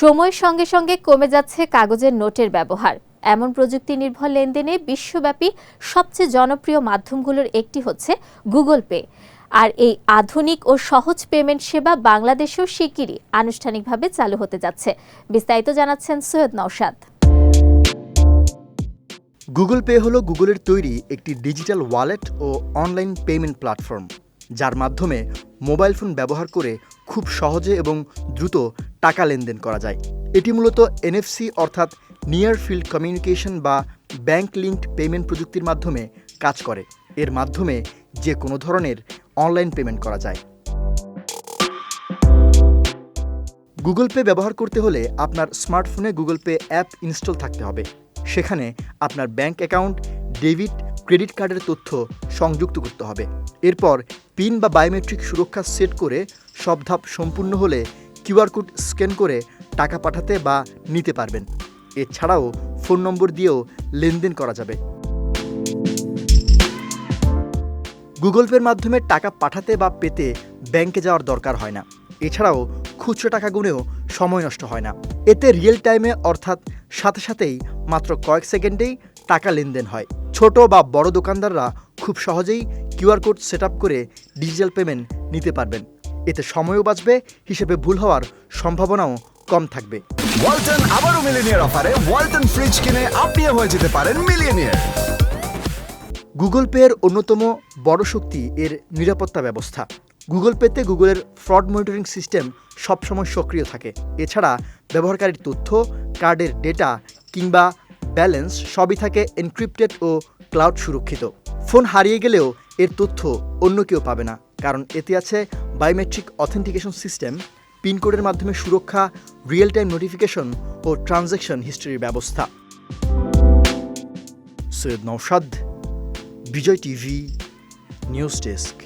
সময়ের সঙ্গে সঙ্গে কমে যাচ্ছে কাগজের নোটের ব্যবহার। এমন প্রযুক্তি নির্ভর লেনদেনে বিশ্বব্যাপী সবচেয়ে জনপ্রিয় মাধ্যমগুলোর একটি হচ্ছে গুগল পে। আর এই আধুনিক ও সহজ পেমেন্ট সেবা বাংলাদেশেও শিগগিরই আনুষ্ঠানিকভাবে চালু হতে যাচ্ছে। বিস্তারিত জানাচ্ছেন সৈয়দ নওশাদ। গুগল পে হলো গুগলের তৈরি একটি ডিজিটাল ওয়ালেট ও অনলাইন পেমেন্ট প্ল্যাটফর্ম, যার মাধ্যমে মোবাইল ফোন ব্যবহার করে খুব সহজে এবং দ্রুত টাকা লেনদেন করা যায়। এটি মূলত এনএফসি অর্থাৎ নিয়ার ফিল্ড কমিউনিকেশন বা ব্যাংক লিঙ্কড পেমেন্ট প্রযুক্তির মাধ্যমে কাজ করে। এর মাধ্যমে যে কোনো ধরনের অনলাইন পেমেন্ট করা যায়। গুগল পে ব্যবহার করতে হলে আপনার স্মার্টফোনে গুগল পে অ্যাপ ইনস্টল থাকতে হবে। সেখানে আপনার ব্যাংক অ্যাকাউন্ট, ডেবিট, ক্রেডিট কার্ডের তথ্য সংযুক্ত করতে হবে। এরপর পিন বা বায়োমেট্রিক সুরক্ষা সেট করে সব ধাপ সম্পূর্ণ হলে কিউআর কোড স্ক্যান করে টাকা পাঠাতে বা নিতে পারবেন। এছাড়াও ফোন নম্বর দিয়েও লেনদেন করা যাবে। গুগল পের মাধ্যমে টাকা পাঠাতে বা পেতে ব্যাংকে যাওয়ার দরকার হয় না। এছাড়াও খুচরো টাকা গুনেও সময় নষ্ট হয় না। এতে রিয়েল টাইমে অর্থাৎ সাথে সাথেই মাত্র কয়েক সেকেন্ডেই টাকা লেনদেন হয়। ছোট বা বড় দোকানদাররা খুব সহজেই কিউআর কোড সেট আপ করে ডিজিটাল পেমেন্ট নিতে পারবেন। এতে সময়ও বাঁচবে, হিসেবে ভুল হওয়ার সম্ভাবনাও কম থাকবে। ওয়ালটন আবারও মিলিনিয়ার অফারে ওয়ালটন ফ্রিজ কিনে আপনিও হয়ে যেতে পারেন মিলিয়নিয়ার। গুগল পের অন্যতম বড় শক্তি এর নিরাপত্তা ব্যবস্থা। গুগল পেতে গুগলের ফ্রড মনিটরিং সিস্টেম সবসময় সক্রিয় থাকে। এছাড়া ব্যবহারকারীর তথ্য, কার্ডের ডেটা কিংবা ব্যালেন্স সবই থাকে এনক্রিপ্টেড ও ক্লাউড সুরক্ষিত। ফোন হারিয়ে গেলেও এর তথ্য অন্য কেউ পাবে না, কারণ এতে আছে বায়োমেট্রিক অথেন্টিকেশন সিস্টেম, পিনকোডের মাধ্যমে সুরক্ষা, রিয়েল টাইম নোটিফিকেশন ও ট্রানজ্যাকশন হিস্ট্রির ব্যবস্থা। সৈয়দ নওশাদ, বিজয় টিভি, নিউজ ডেস্ক।